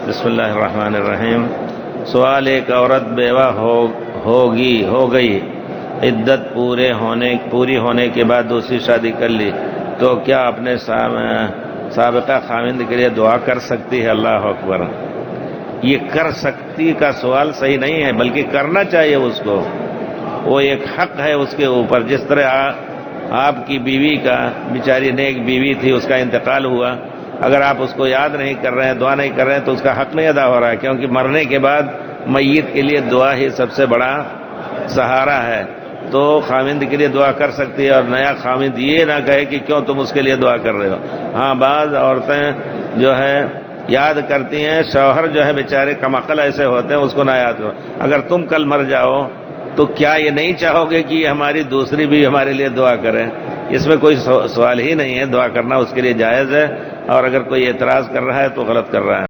बिस्मिल्लाहिर्रहमानिर्रहीम। सवाल, एक औरत बेवा हो गई, इद्दत पूरी होने के बाद दूसरी शादी कर ली, तो क्या अपने साबिका खाविंद के लिए दुआ कर सकती है? अल्लाह अकबर। ये कर सकती का सवाल सही नहीं है, बल्कि करना चाहिए उसको। वो एक हक है उसके ऊपर। जिस तरह आपकी बीवी का, बेचारी नेक बीवी थी, उसका इंतकाल हुआ, अगर आप उसको याद नहीं कर रहे हैं, दुआ नहीं कर रहे हैं, तो उसका हक नहीं अदा हो रहा है, क्योंकि मरने के बाद मय्यत के लिए दुआ ही सबसे बड़ा सहारा है। तो खाविंद के लिए दुआ कर सकती है, और नया खाविंद ये ना कहे कि क्यों तुम उसके लिए दुआ कर रहे हो। हाँ, बाज़ औरतें जो है याद करती हैं, शौहर जो है बेचारे कमअक्ल ऐसे होते हैं, उसको ना याद करो। अगर तुम कल मर जाओ तो क्या ये नहीं चाहोगे कि हमारी दूसरी भी हमारे लिए दुआ करे? इसमें कोई सवाल ही नहीं है। दुआ करना उसके लिए जायज़ है, और अगर कोई एतराज़ कर रहा है तो गलत कर रहा है।